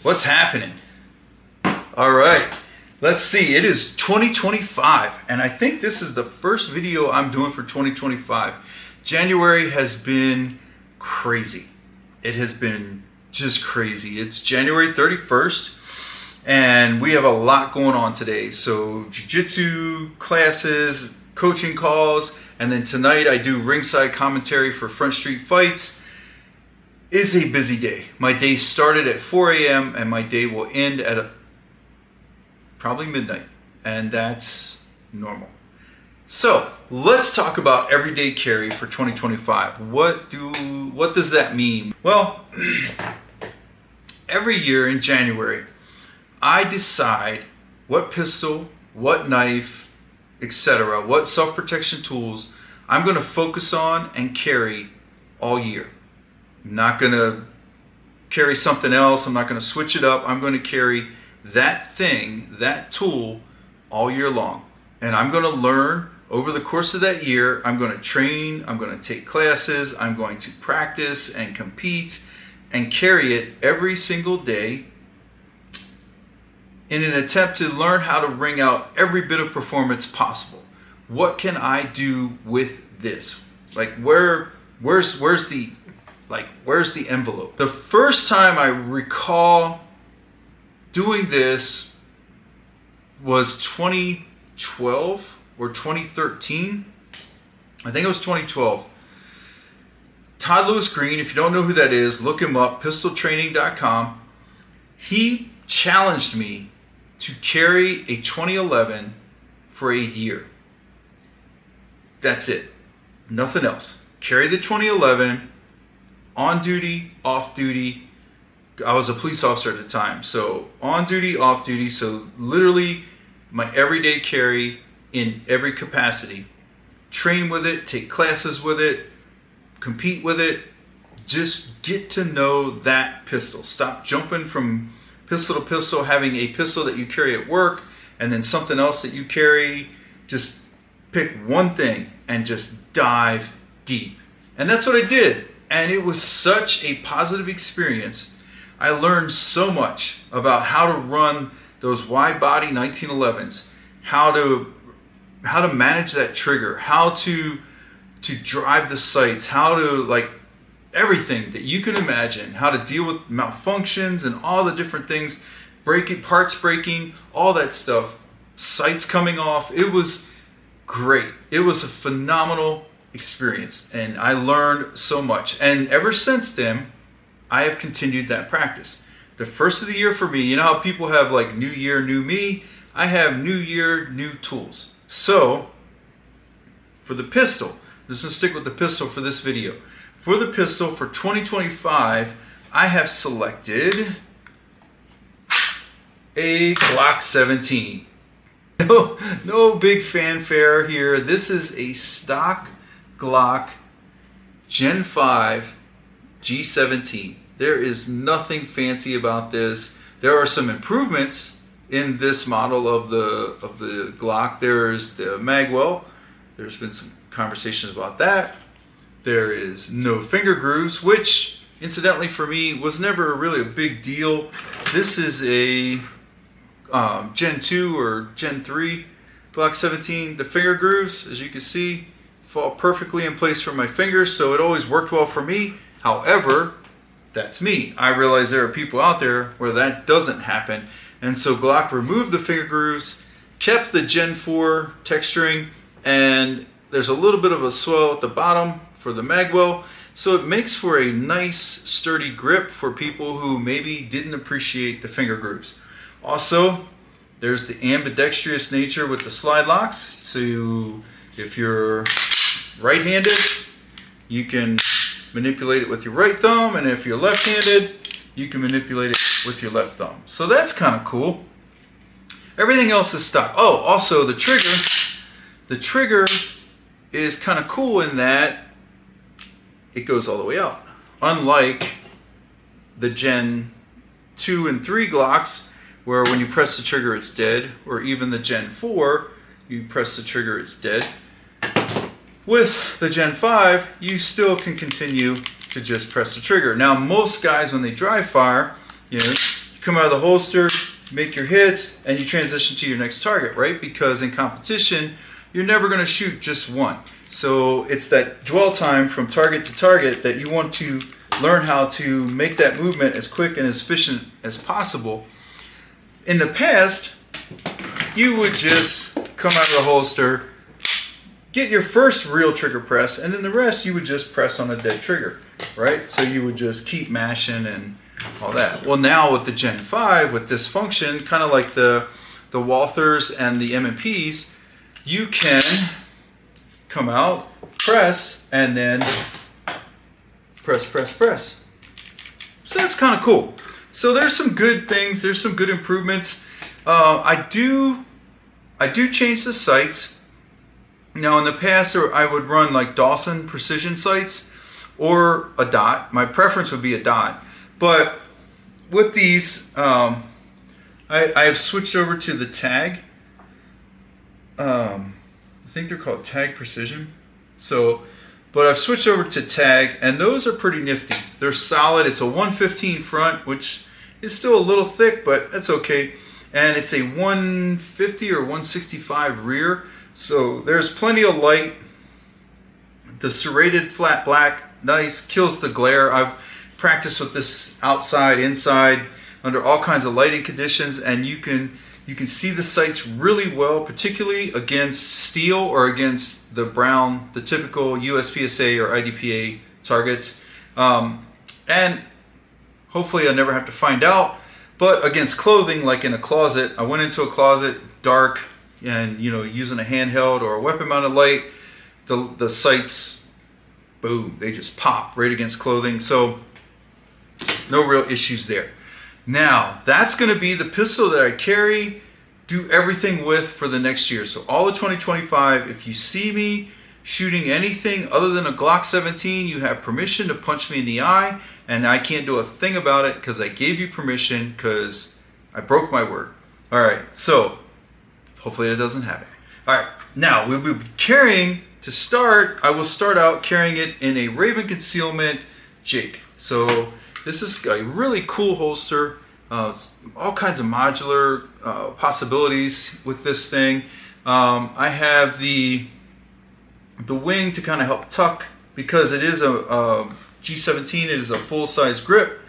What's happening? All right, let's see. It is 2025, and I think this is the first video I'm doing for 2025. January has been crazy. It has been just crazy. It's January 31st, and we have a lot going on today. So jiu-jitsu classes, coaching calls, and then tonight I do ringside commentary for Front Street Fights. It's a busy day. My day started at 4 a.m. and my day will end at probably midnight, and that's normal. So let's talk about everyday carry for 2025. What does that mean? Well, every year in January, I decide what pistol, what knife, etc., what self-protection tools I'm going to focus on and carry all year. I'm not going to carry something else. I'm not going to switch it up. I'm going to carry that thing, that tool, all year long. And I'm going to learn over the course of that year. I'm going to train. I'm going to take classes. I'm going to practice and compete and carry it every single day in an attempt to learn how to wring out every bit of performance possible. What can I do with this? Like where's the envelope? The first time I recall doing this was 2012 or 2013. I think it was 2012. Todd Lewis Green, if you don't know who that is, look him up, pistoltraining.com. He challenged me to carry a 2011 for a year. That's it. Nothing else. Carry the 2011 on duty, off duty. I was a police officer at the time, so on duty, off duty, so literally my everyday carry in every capacity. Train with it, take classes with it, compete with it. Just get to know that pistol. Stop jumping from pistol to pistol, having a pistol that you carry at work and then something else that you carry. Just pick one thing and just dive deep. And that's what I did. And it was such a positive experience. I learned so much about how to run those wide body 1911s, how to manage that trigger, how to drive the sights, how to everything that you can imagine, how to deal with malfunctions and all the different things, parts breaking, all that stuff, sights coming off. It was great. It was a phenomenal experience, and I learned so much. And ever since then, I have continued that practice. The first of the year for me, you know how people have new year, new me? I have new year, new tools. So, for the pistol, I'm just going to stick with the pistol for this video. For the pistol for 2025, I have selected a Glock 17. No big fanfare here. This is a stock Glock Gen 5 G17. There is nothing fancy about this. There are some improvements in this model of the Glock. There's the magwell. There's been some conversations about that. There is no finger grooves, which incidentally for me was never really a big deal. This is a Gen 2 or Gen 3 Glock 17. The finger grooves, as you can see, fall perfectly in place for my fingers, so it always worked well for me. However, that's me. I realize there are people out there where that doesn't happen, and so Glock removed the finger grooves, kept the Gen 4 texturing, and there's a little bit of a swell at the bottom for the magwell, so it makes for a nice sturdy grip for people who maybe didn't appreciate the finger grooves. Also, there's the ambidextrous nature with the slide locks, so if you're right-handed, you can manipulate it with your right thumb, and if you're left-handed, you can manipulate it with your left thumb. So that's kind of cool. Everything else is stock. Oh, also the trigger. The trigger is kind of cool in that it goes all the way out. Unlike the Gen 2 and 3 Glocks, where when you press the trigger it's dead, or even the Gen 4, you press the trigger it's dead. With the Gen 5, you still can continue to just press the trigger. Now, most guys, when they dry fire, come out of the holster, make your hits, and you transition to your next target, right? Because in competition, you're never going to shoot just one. So it's that dwell time from target to target that you want to learn how to make that movement as quick and as efficient as possible. In the past, you would just come out of the holster, get your first real trigger press, and then the rest you would just press on a dead trigger, right? So you would just keep mashing and all that. Well, now with the Gen 5, with this function, kind of like the Walthers and the M&Ps, you can come out, press, and then press, press, press. So that's kind of cool. So there's some good things. There's some good improvements. I do change the sights. Now in the past, I would run like Dawson precision sights or a dot. My preference would be a dot. But with these, I have switched over to the Tag. I think they're called Tag Precision. But I've switched over to Tag, and those are pretty nifty. They're solid. It's a 115 front, which is still a little thick, but that's okay. And it's a 150 or 165 rear. So there's plenty of light. The serrated flat black, nice, kills the glare. I've practiced with this outside, inside, under all kinds of lighting conditions, and you can see the sights really well, particularly against steel or against the brown, the typical USPSA or IDPA targets. And hopefully I never have to find out. But against clothing, like in a closet, I went into a closet, dark, and using a handheld or a weapon-mounted light, the sights, boom, they just pop right against clothing. So no real issues there. Now, that's going to be the pistol that I carry, do everything with for the next year. So all of 2025, if you see me shooting anything other than a Glock 17, you have permission to punch me in the eye, and I can't do a thing about it because I gave you permission because I broke my word. All right, so hopefully that doesn't happen. All right, now we'll be carrying, to start, I will start out carrying it in a Raven Concealment Jake. So this is a really cool holster. All kinds of modular possibilities with this thing. I have the wing to kind of help tuck because it is a G17. It is a full-size grip,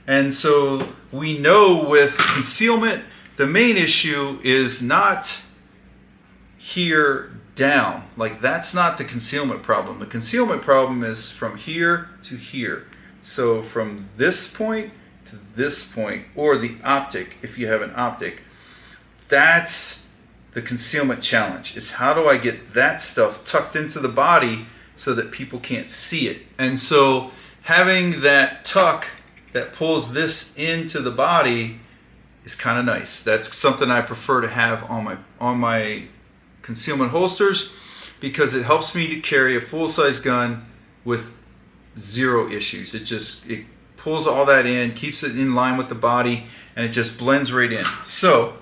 and so we know with concealment the main issue is not here down. Like, that's not the concealment problem. The concealment problem is from here to here. So from this point to this point, or the optic, if you have an optic, that's the concealment challenge, is how do I get that stuff tucked into the body so that people can't see it. And so having that tuck that pulls this into the body is kind of nice. That's something I prefer to have on my concealment holsters because it helps me to carry a full-size gun with zero issues. It pulls all that in, keeps it in line with the body, and it just blends right in. So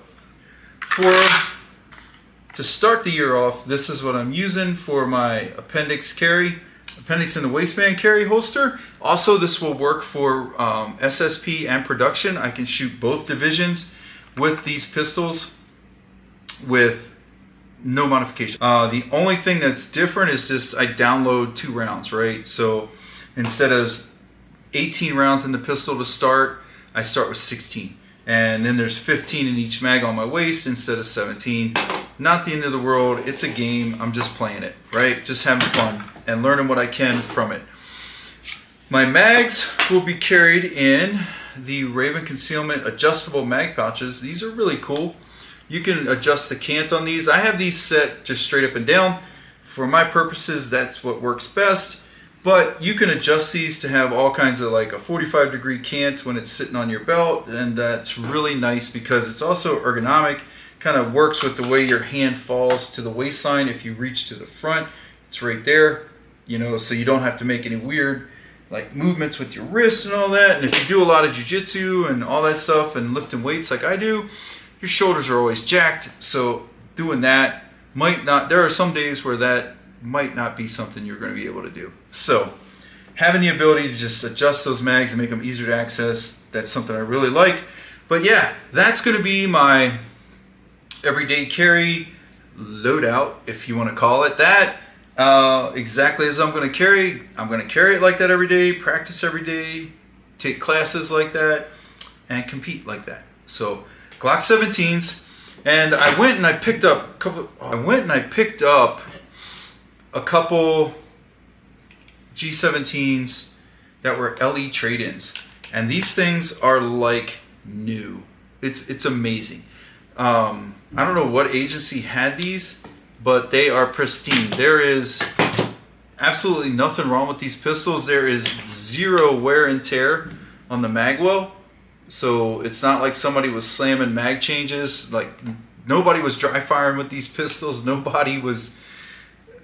to start the year off, this is what I'm using for my appendix in the waistband carry holster. Also, this will work for SSP and production. I can shoot both divisions with these pistols with no modification. The only thing that's different is just I download 2 rounds, right? So instead of 18 rounds in the pistol to start, I start with 16. And then there's 15 in each mag on my waist instead of 17. Not the end of the world. It's a game. I'm just playing it, right? Just having fun and learning what I can from it. My mags will be carried in the Raven Concealment adjustable mag pouches. These are really cool. You can adjust the cant on these. I have these set just straight up and down. For my purposes, that's what works best. But you can adjust these to have all kinds of, like a 45-degree cant when it's sitting on your belt, and that's really nice because it's also ergonomic. Kind of works with the way your hand falls to the waistline. If you reach to the front, it's right there, so you don't have to make any weird like movements with your wrists and all that. And if you do a lot of jiu-jitsu and all that stuff and lifting weights like I do, your shoulders are always jacked. So doing that might not, there are some days where that might not be something you're going to be able to do. So having the ability to just adjust those mags and make them easier to access, that's something I really like. But yeah, that's going to be my everyday carry loadout, if you want to call it that. Exactly as I'm going to carry. I'm going to carry it like that every day, practice every day, take classes like that, and compete like that. So Glock 17s, and I went and I picked up a couple G17s that were LE trade-ins, and these things are like new. It's amazing. I don't know what agency had these, but they are pristine. There is absolutely nothing wrong with these pistols. There is zero wear and tear on the magwell, so it's not like somebody was slamming mag changes. Like, nobody was dry firing with these pistols. Nobody was.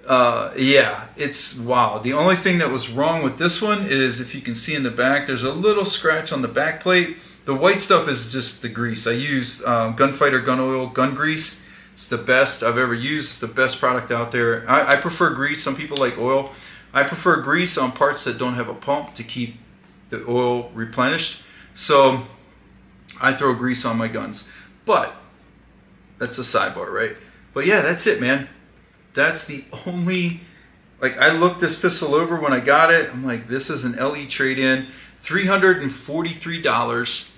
Yeah, it's wow. The only thing that was wrong with this one is, if you can see in the back, there's a little scratch on the back plate. The white stuff is just the grease. I use Gunfighter Gun Oil Gun Grease. It's the best I've ever used. It's the best product out there. I prefer grease. Some people like oil. I prefer grease on parts that don't have a pump to keep the oil replenished. So I throw grease on my guns. But that's a sidebar, right? But yeah, that's it, man. That's the only, like, I looked this pistol over when I got it. I'm like, this is an LE trade-in. $343.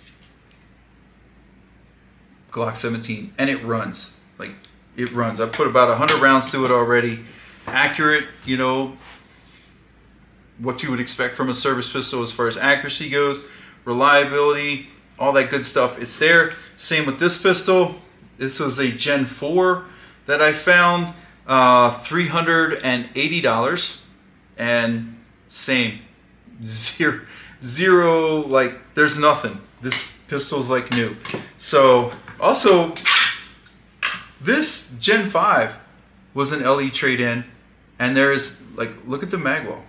Glock 17. And it runs. Like, it runs. I've put about 100 rounds through it already. Accurate, you know, what you would expect from a service pistol as far as accuracy goes. Reliability, all that good stuff. It's there. Same with this pistol. This was a Gen 4 that I found. $380. And same. Zero, like, there's nothing. This pistol's like new. So, also, this Gen 5 was an LE trade-in, and there is, like, look at the magwell.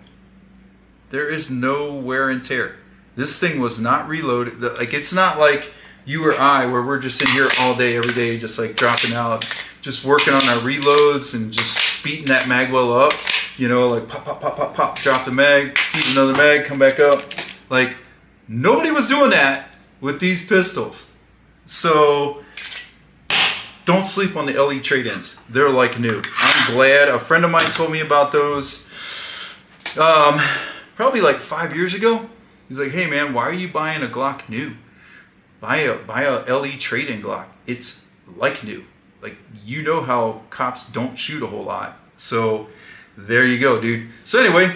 There is no wear and tear. This thing was not reloaded. Like, it's not like you or I, where we're just in here all day, every day, just like dropping out, just working on our reloads and just beating that magwell up. You know, like pop, pop, pop, pop, pop, drop the mag, beat another mag, come back up. Like, nobody was doing that with these pistols. So don't sleep on the LE trade-ins. They're like new. I'm glad. A friend of mine told me about those probably like 5 years ago. He's like, hey man, why are you buying a Glock new? Buy a LE trade-in Glock. It's like new. Like, you know how cops don't shoot a whole lot. So there you go, dude. So anyway,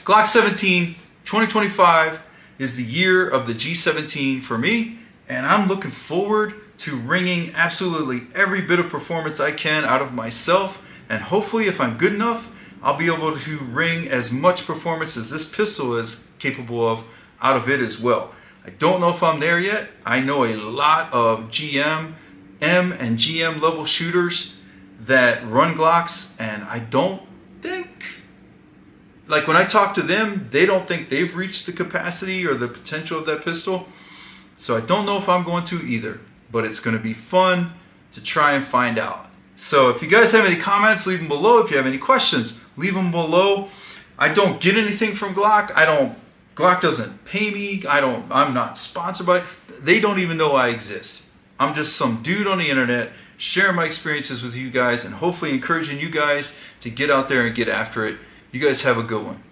Glock 17, 2025 is the year of the G17 for me, and I'm looking forward to wringing absolutely every bit of performance I can out of myself, and hopefully, if I'm good enough, I'll be able to wring as much performance as this pistol is capable of out of it as well. I don't know if I'm there yet. I know a lot of GM, M, and GM level shooters that run Glocks, and I don't think, like, when I talk to them, they don't think they've reached the capacity or the potential of that pistol. So I don't know if I'm going to either, but it's going to be fun to try and find out. So if you guys have any comments, leave them below. If you have any questions, leave them below. I don't get anything from Glock. Glock doesn't pay me. I'm not sponsored by it. They don't even know I exist. I'm just some dude on the internet sharing my experiences with you guys and hopefully encouraging you guys to get out there and get after it. You guys have a good one.